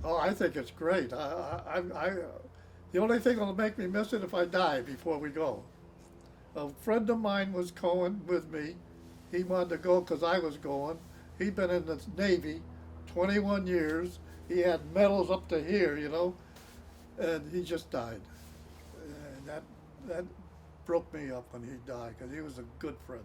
Oh, I think it's great. The only thing that'll make me miss it if I die before we go. A friend of mine was going with me. He wanted to go because I was going. He'd been in the Navy 21 years. He had medals up to here, and he just died. And that broke me up when he died because he was a good friend.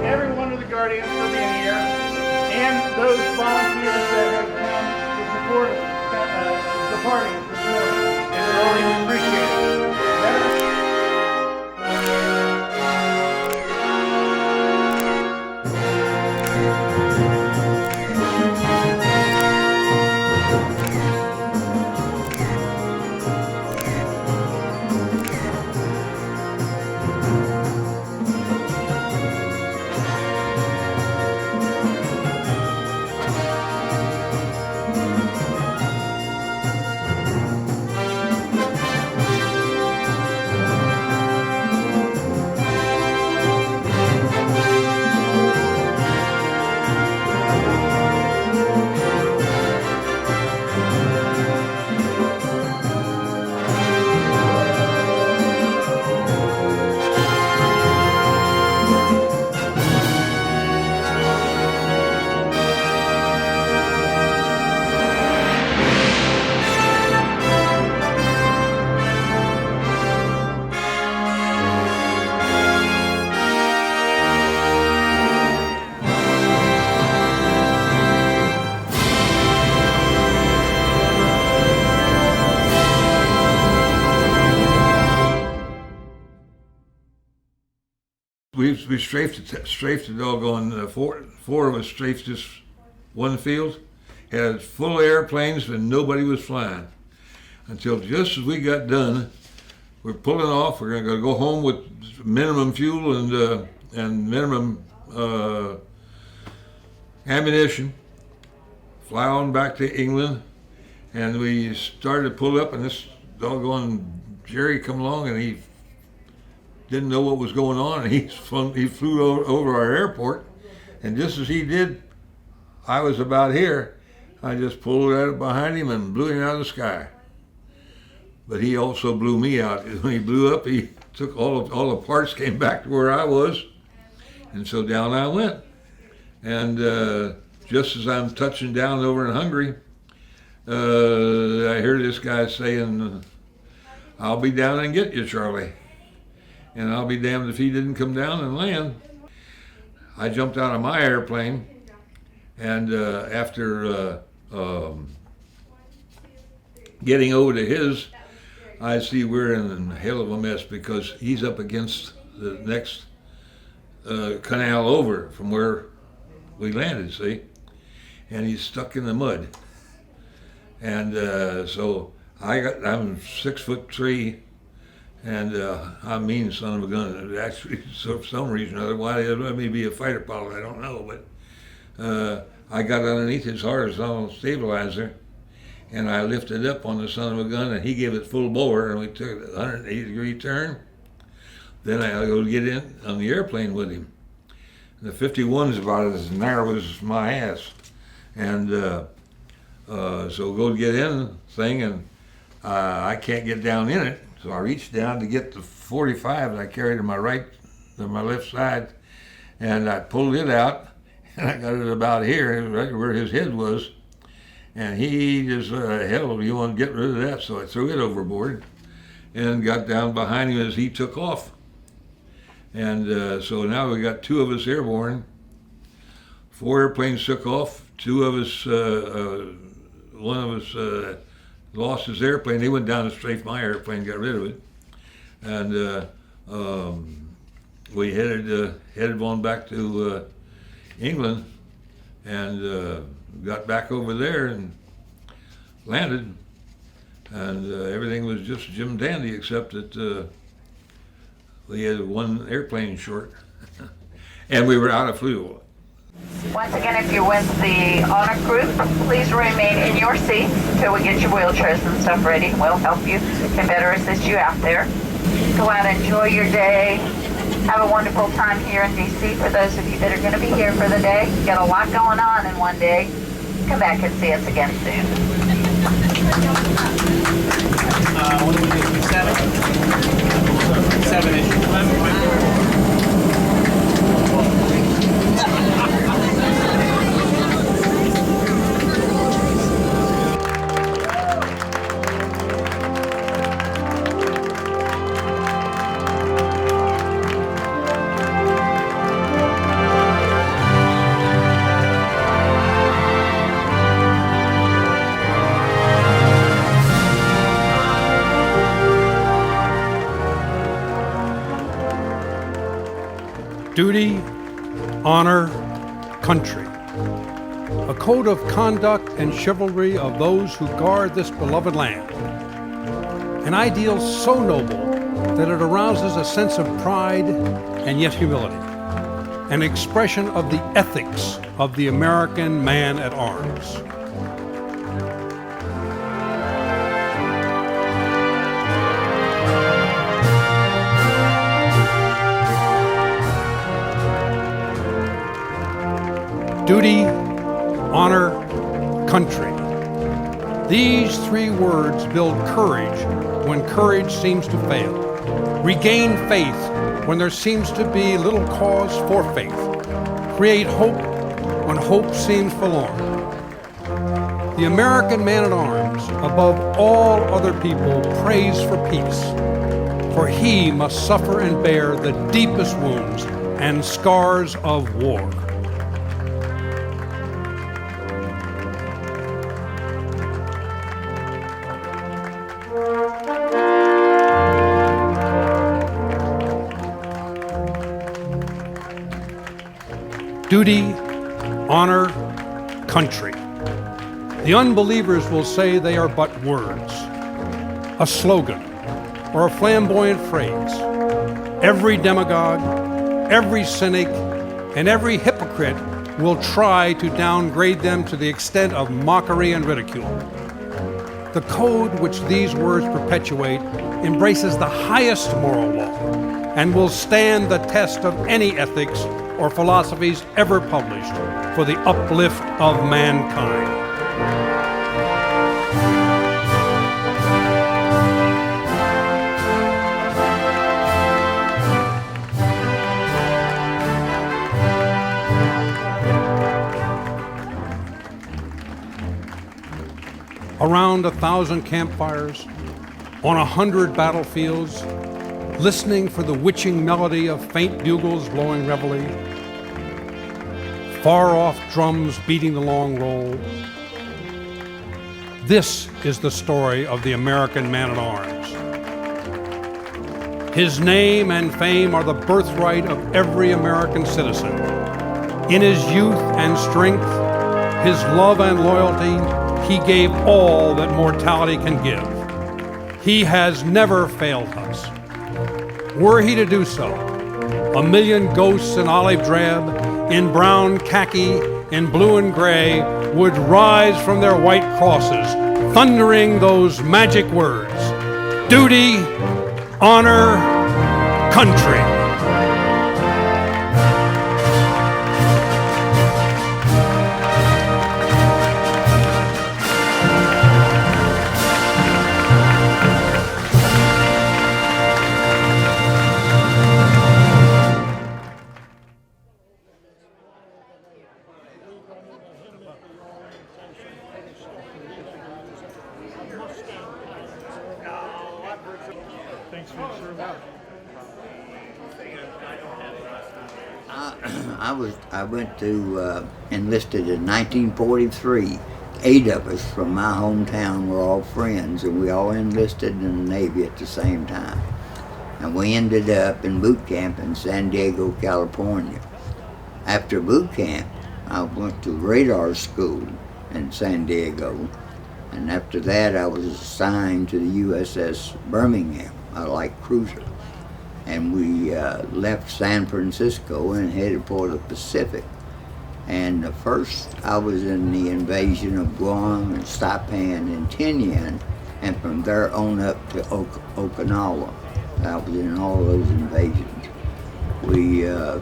Every one of the Guardians for being here, and those volunteers that have come to support the party this morning. And we always appreciate it. We strafed the doggone four of us strafed this one field, had full of airplanes and nobody was flying. Until just as we got done, we're pulling off. We're gonna go home with minimum fuel and minimum ammunition. Fly on back to England, and we started to pull up, and this doggone Jerry come along, and he didn't know what was going on, and he flew over our airport, and just as he did, I was about here. I just pulled out behind him and blew him out of the sky. But he also blew me out. When he blew up, he took all the parts, came back to where I was, and so down I went. And just as I'm touching down over in Hungary, I hear this guy saying, "I'll be down and get you, Charlie." And I'll be damned if he didn't come down and land. I jumped out of my airplane, and after getting over to his, I see we're in a hell of a mess because he's up against the next canal over from where we landed, see? And he's stuck in the mud. And so I'm 6'3", and I'm mean son of a gun. Actually, so for some reason or other, why they let me be a fighter pilot, I don't know. But I got underneath his horizontal stabilizer, and I lifted up on the son of a gun, and he gave it full bore, and we took a 180-degree turn. Then I go get in on the airplane with him. And the 51's about as narrow as my ass. And so go get in the thing, and I can't get down in it. So I reached down to get the 45 that I carried on my left side, and I pulled it out, and I got it about here, right where his head was. And he just, hell, you want to get rid of that? So I threw it overboard and got down behind him as he took off. And so now we got 2 of us airborne. 4 airplanes took off. 2 of us, one of us lost his airplane. They went down to strafe my airplane, got rid of it. And we headed on back to England, and got back over there and landed, and everything was just Jim Dandy, except that we had 1 airplane short, and we were out of fuel. Once again, if you're with the honor group, please remain in your seats until we get your wheelchairs and stuff ready. We'll help you, can better assist you out there. Go out and enjoy your day. Have a wonderful time here in D.C. For those of you that are going to be here for the day, got a lot going on in one day. Come back and see us again soon. What do we do? 7? 7-ish. Duty, honor, country. A code of conduct and chivalry of those who guard this beloved land. An ideal so noble that it arouses a sense of pride and yet humility. An expression of the ethics of the American man at arms. Duty, honor, country. These 3 words build courage when courage seems to fail. Regain faith when there seems to be little cause for faith. Create hope when hope seems forlorn. The American man at arms, above all other people, prays for peace, for he must suffer and bear the deepest wounds and scars of war. Duty, honor, country. The unbelievers will say they are but words, a slogan, or a flamboyant phrase. Every demagogue, every cynic, and every hypocrite will try to downgrade them to the extent of mockery and ridicule. The code which these words perpetuate embraces the highest moral law and will stand the test of any ethics or philosophies ever published for the uplift of mankind. Around 1,000 campfires, on 100 battlefields, listening for the witching melody of faint bugles blowing reveille, far-off drums beating the long roll. This is the story of the American man at arms. His name and fame are the birthright of every American citizen. In his youth and strength, his love and loyalty, he gave all that mortality can give. He has never failed us. Were he to do so, a million ghosts in olive drab, in brown khaki, in blue and gray would rise from their white crosses, thundering those magic words: duty, honor, country. I went to enlisted in 1943. 8 of us from my hometown were all friends, and we all enlisted in the Navy at the same time. And we ended up in boot camp in San Diego, California. After boot camp, I went to radar school in San Diego, and after that I was assigned to the USS Birmingham, a light cruiser. And we left San Francisco and headed for the Pacific. And first I was in the invasion of Guam and Saipan and Tinian, and from there on up to Okinawa. I was in all those invasions. The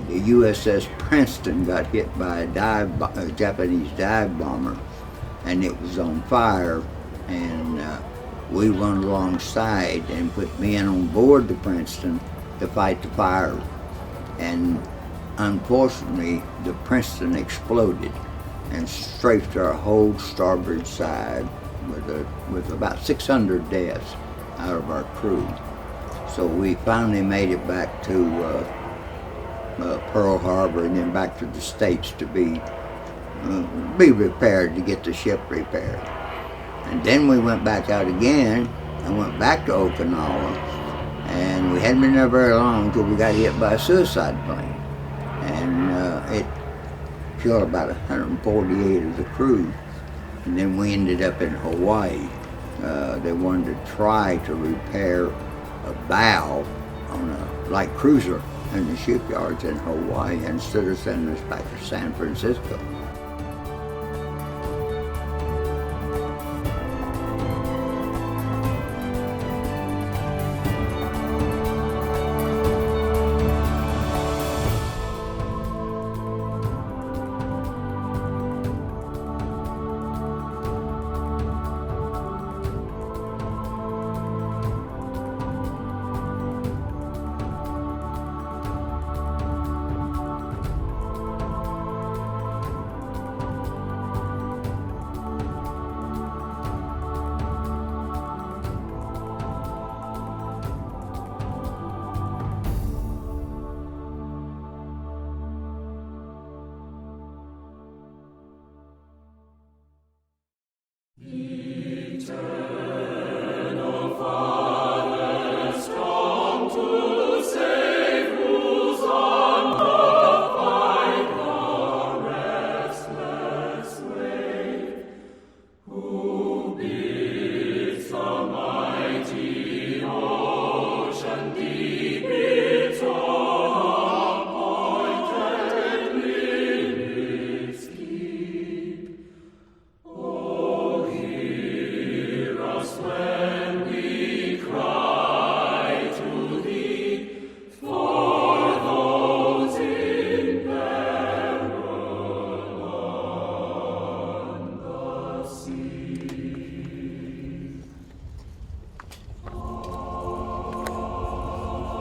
USS Princeton got hit by a Japanese dive bomber, and it was on fire, and we went alongside and put men on board the Princeton to fight the fire. And unfortunately, the Princeton exploded and strafed our whole starboard side with about 600 deaths out of our crew. So we finally made it back to Pearl Harbor and then back to the States to be repaired, to get the ship repaired. And then we went back out again and went back to Okinawa, and we hadn't been there very long until we got hit by a suicide plane, and it killed about 148 of the crew. And then we ended up in Hawaii. They wanted to try to repair a bow on a light cruiser in the shipyards in Hawaii instead of sending us back to San Francisco.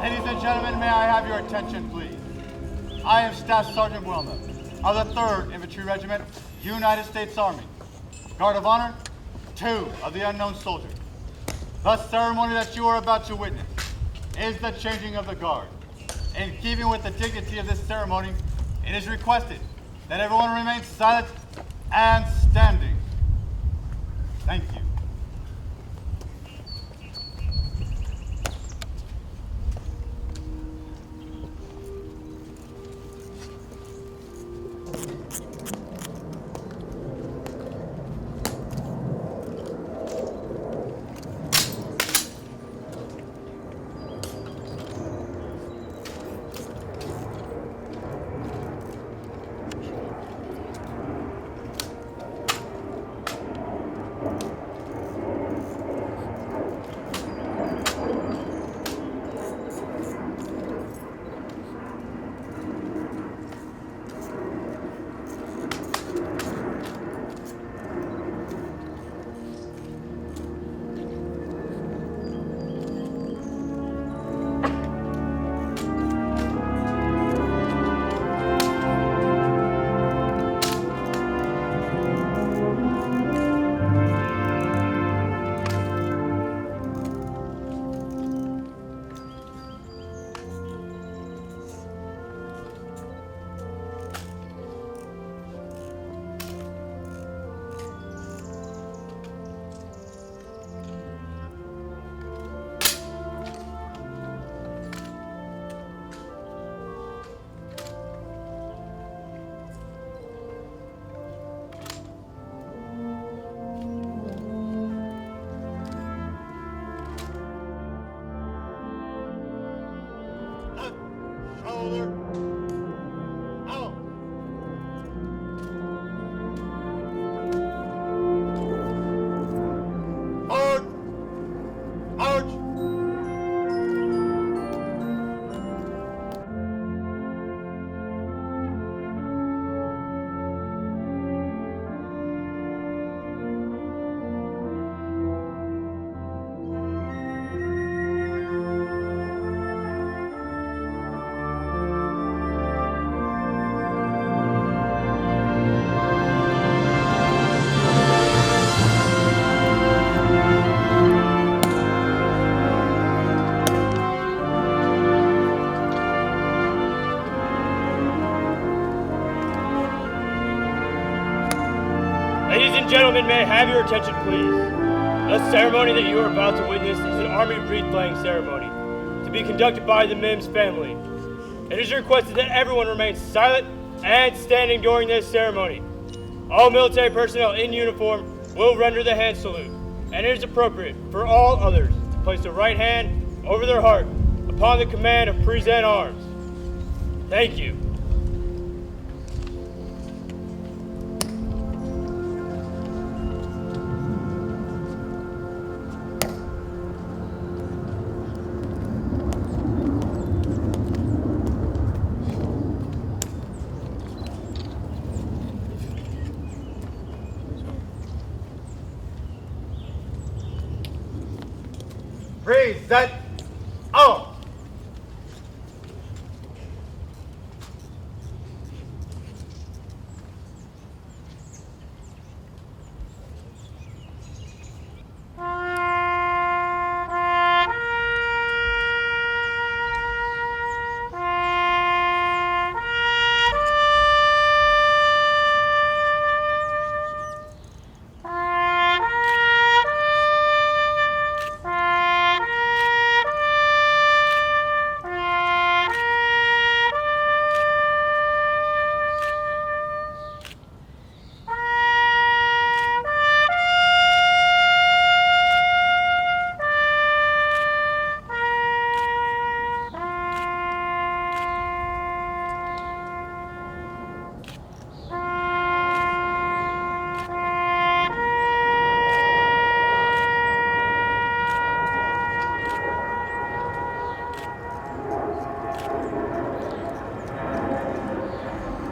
Ladies and gentlemen, may I have your attention, please? I am Staff Sergeant Wilmer of the 3rd Infantry Regiment, United States Army. Guard of Honor, 2 of the Unknown Soldier. The ceremony that you are about to witness is the changing of the guard. In keeping with the dignity of this ceremony, it is requested that everyone remain silent and standing. Thank you. and gentlemen, may I have your attention, please? The ceremony that you are about to witness is an Army wreath-laying ceremony to be conducted by the Mims family. It is requested that everyone remain silent and standing during this ceremony. All military personnel in uniform will render the hand salute, and it is appropriate for all others to place their right hand over their heart upon the command of present arms. Thank you. Present arms.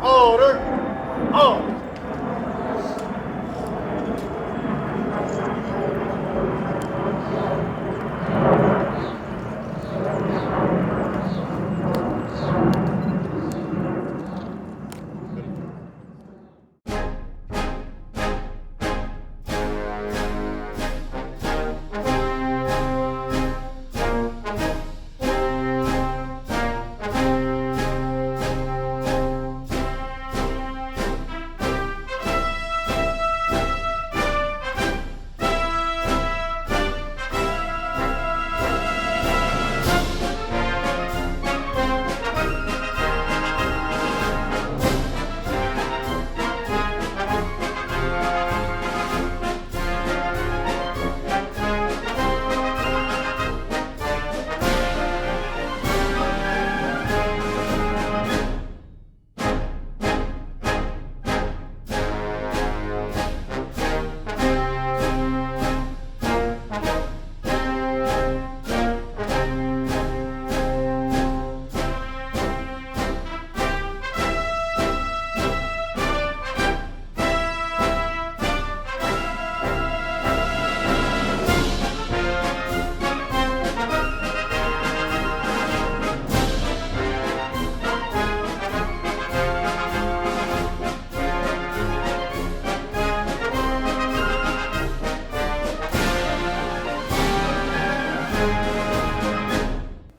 Order. Arms.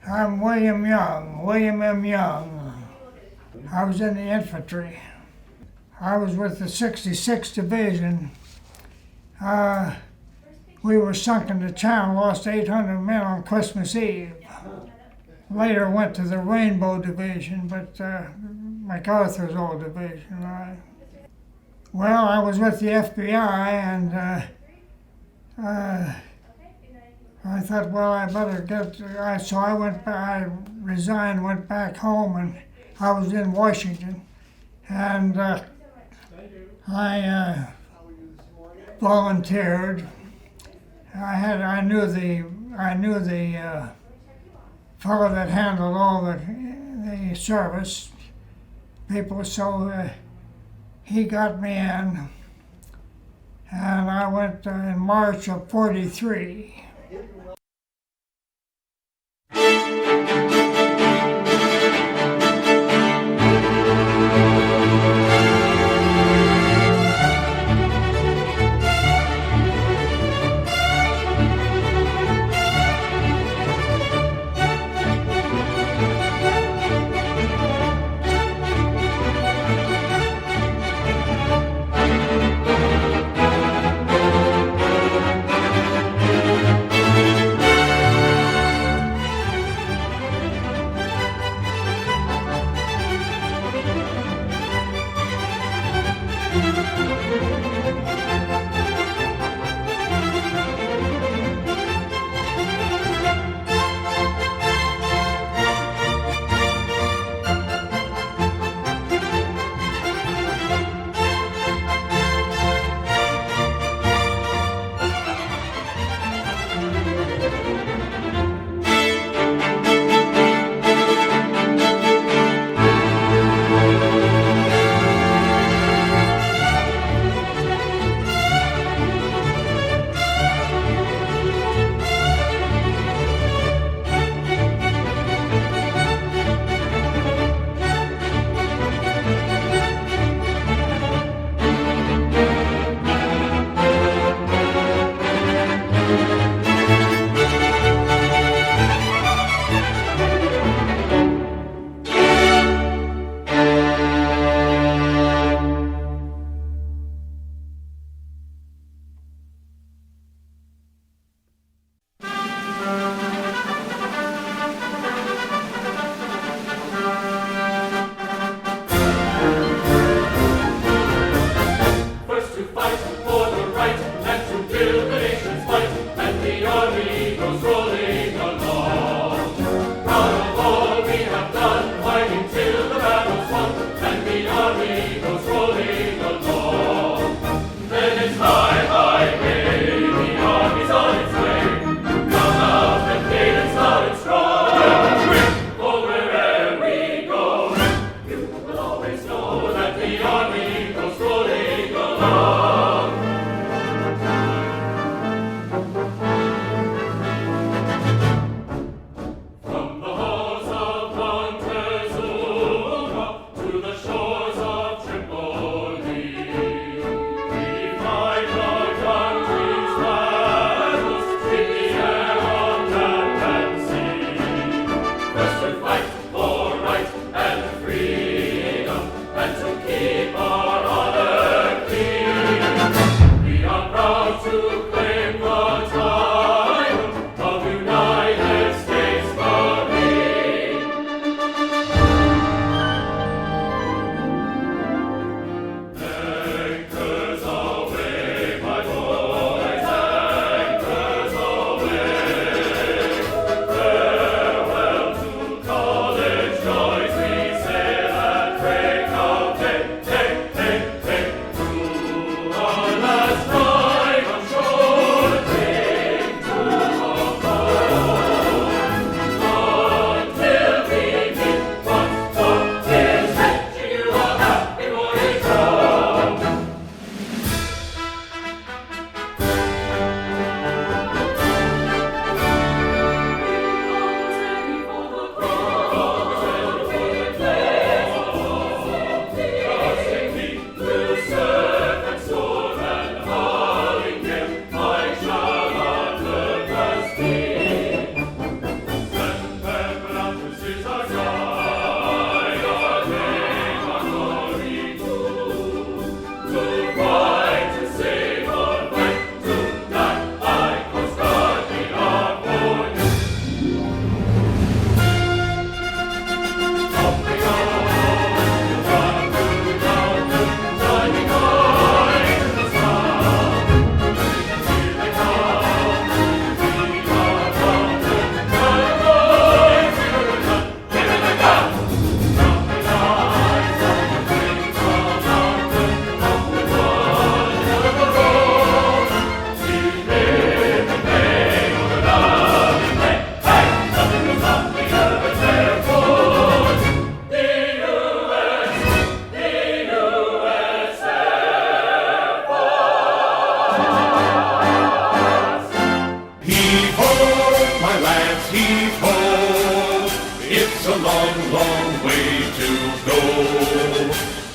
I'm William Young, William M. Young. I was in the infantry. I was with the 66th Division. We were sunk in the channel, lost 800 men on Christmas Eve. Later went to the Rainbow Division, but MacArthur's old division, right? Well, I was with the FBI, and I thought, well, I better get. So I went. I resigned, went back home, and I was in Washington, and I volunteered. I knew the fellow that handled all the service people, so he got me in, and I went in March of '43.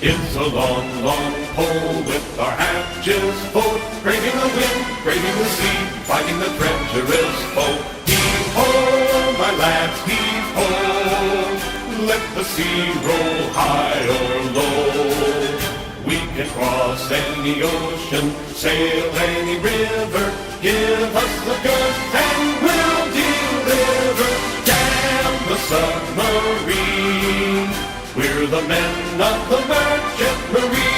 It's a long, long pole with our hatches full, braving the wind, braving the sea, fighting the treacherous foe. Heave-ho, my lads, heave-ho, let the sea roll high or low. We can cross any ocean, sail any river, give us the goods and we'll deliver. Damn the submarine, we're the men of the merchant marine.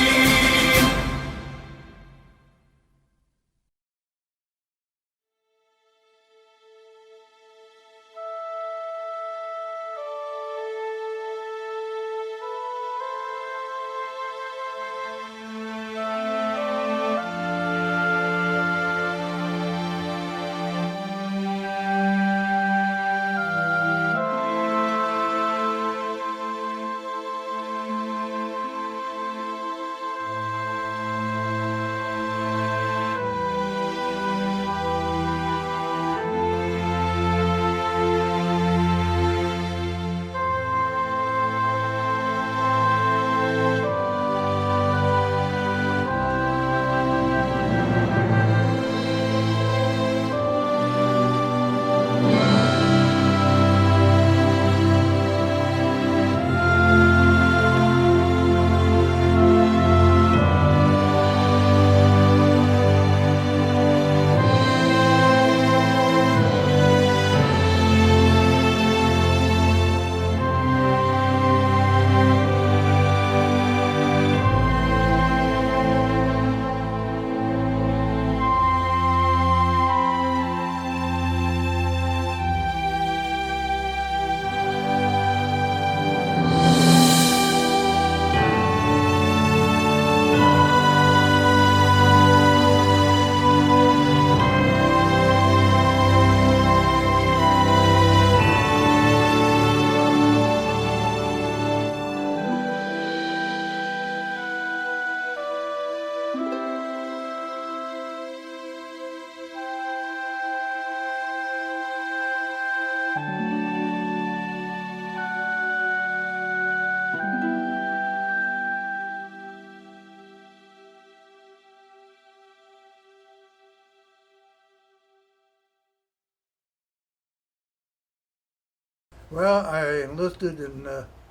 Well, I enlisted in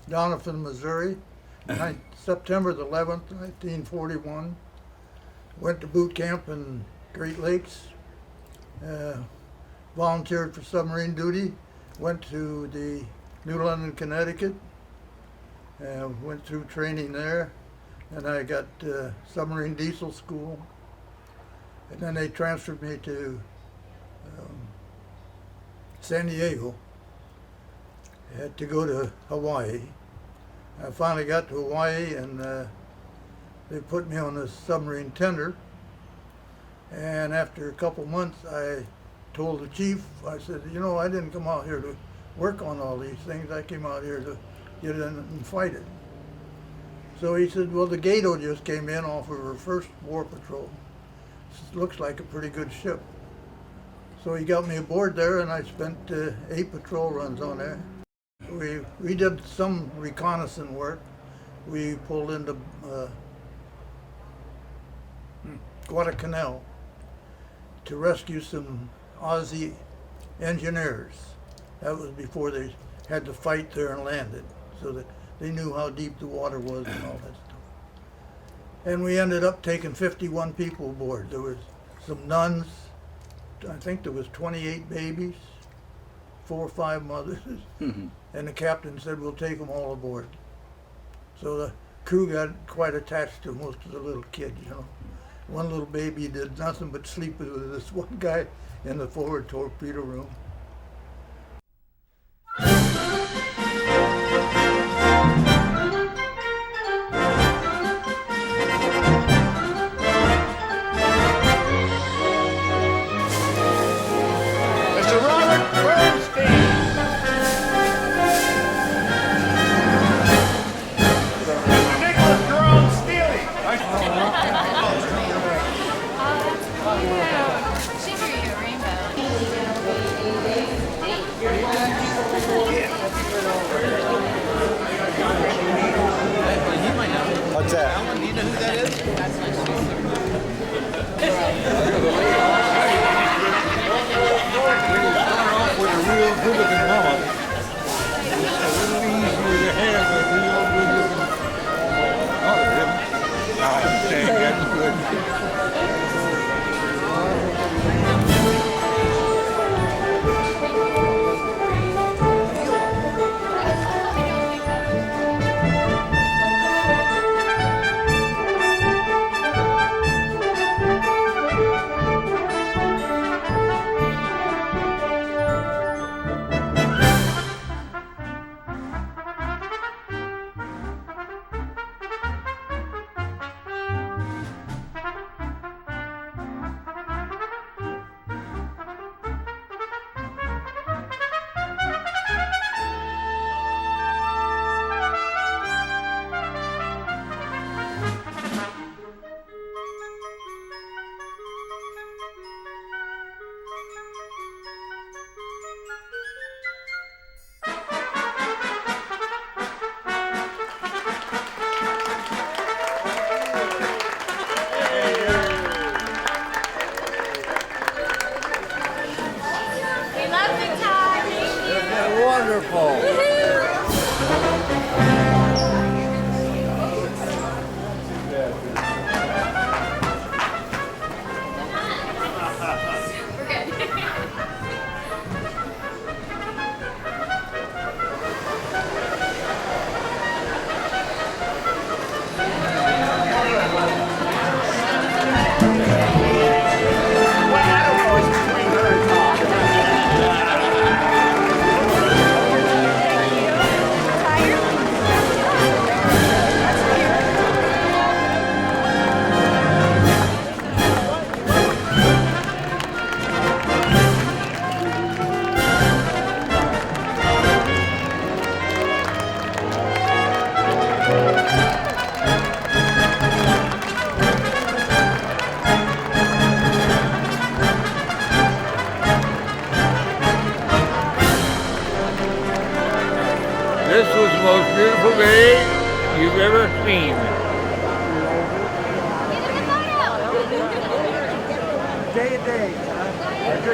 Doniphan, Missouri, September the 11th, 1941. Went to boot camp in Great Lakes. Volunteered for submarine duty. Went to the New London, Connecticut. Went through training there. And I got submarine diesel school. And then they transferred me to San Diego. I had to go to Hawaii. I finally got to Hawaii, and they put me on a submarine tender. And after a couple months, I told the chief, I said, you know, I didn't come out here to work on all these things. I came out here to get in and fight it. So he said, well, the Gato just came in off of her first war patrol. Looks like a pretty good ship. So he got me aboard there, and I spent 8 patrol runs on there. We did some reconnaissance work. We pulled into Guadalcanal to rescue some Aussie engineers. That was before they had to fight there and landed, so that they knew how deep the water was and all that stuff. And we ended up taking 51 people aboard. There was some nuns. I think there was 28 babies, 4 or 5 mothers. And the captain said, we'll take them all aboard. So the crew got quite attached to most of the little kids, you know. One little baby did nothing but sleep with this one guy in the forward torpedo room. What's that? Do you know who that is? That's my With a real good-looking mama, it's a little easier to have a real good-looking mother. I think that's good. This was the most beautiful day you've ever seen.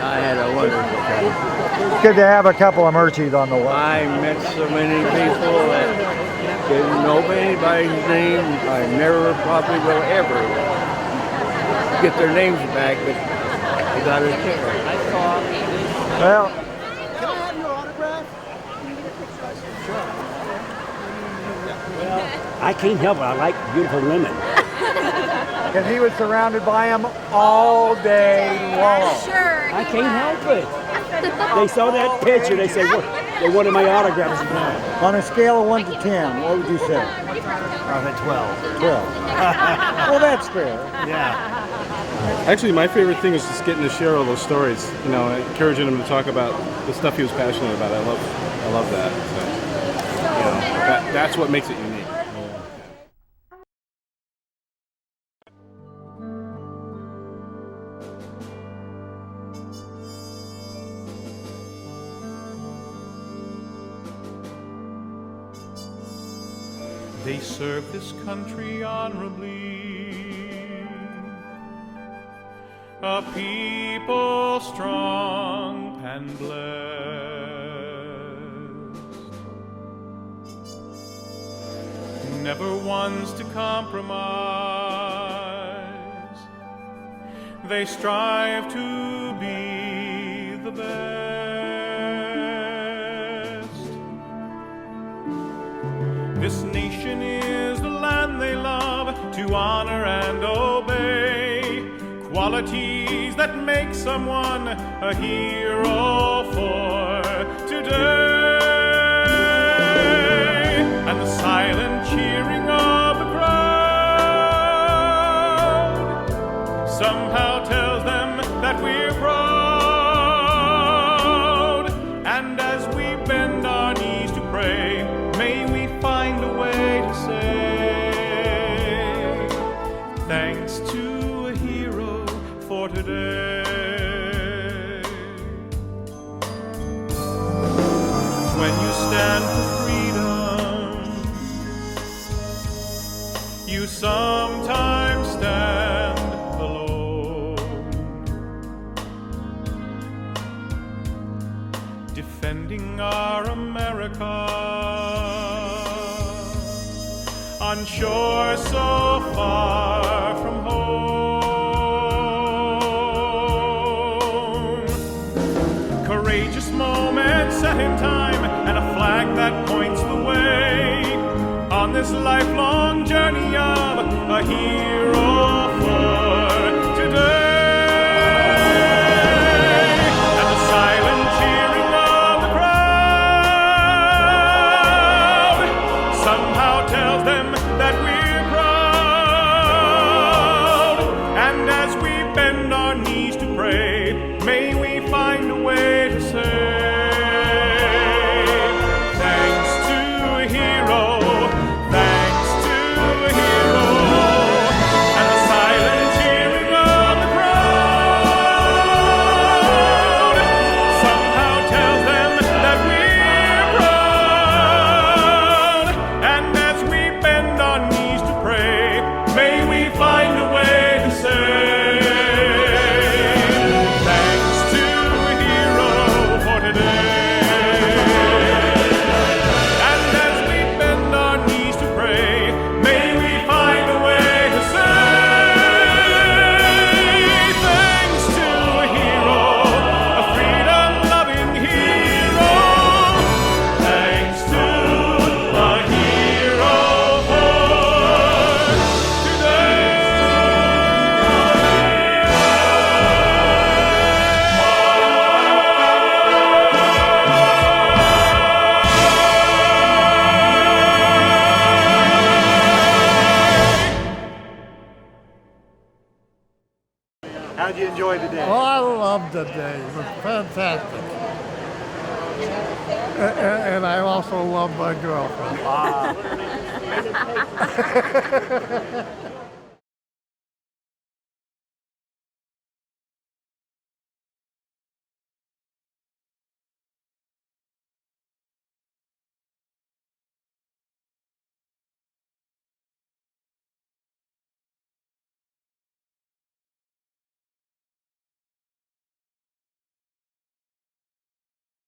I had a wonderful time. It's good to have a couple of Murchys on the way. I met so many people that didn't know anybody's name. I never probably will ever get their names back, but I got a ticket. Well, Can I have your autograph? I can't help it. I like beautiful women. because he was surrounded by them all day long. Sure. I can't help it. They saw that picture. They said, "What? They wanted my autographs now." On a scale of 1 to 10, what would you say? I'm at 12. 12. Well, that's fair. Yeah. Actually, my favorite thing is just getting to share all those stories. You know, encouraging him to talk about the stuff he was passionate about. I love that. So, you know, that's what makes it unique. They serve this country honorably, a people strong and blessed, never ones to compromise. They strive to be the best. This nation is the land they love to honor and obey, qualities that make someone a hero for today. And the silent cheering of the crowd somehow tells them that we're proud. And as we bend our knees to pray, may we find a way to say thanks to a hero for today. When you stand for freedom, you sometimes stand alone, defending our America on shore so far from home. Courageous moments set in time and a flag that points the way on this lifelong journey of a hero for today. And the silent cheering of the crowd somehow tells them that we're proud. And as we bend our knees to pray, may we find a way to say thanks to a hero, thanks to a hero. And the silent cheering of the crowd somehow tells them that we're proud. And as we bend our knees to pray, may we find a way to say thanks to a hero for today. And as we bend our knees to pray, may we find a way to say thanks to a hero, a freedom-loving hero. Thanks to a hero for How'd you enjoy the day? Oh, I loved the day. It was fantastic. And I also love my girlfriend. Ah.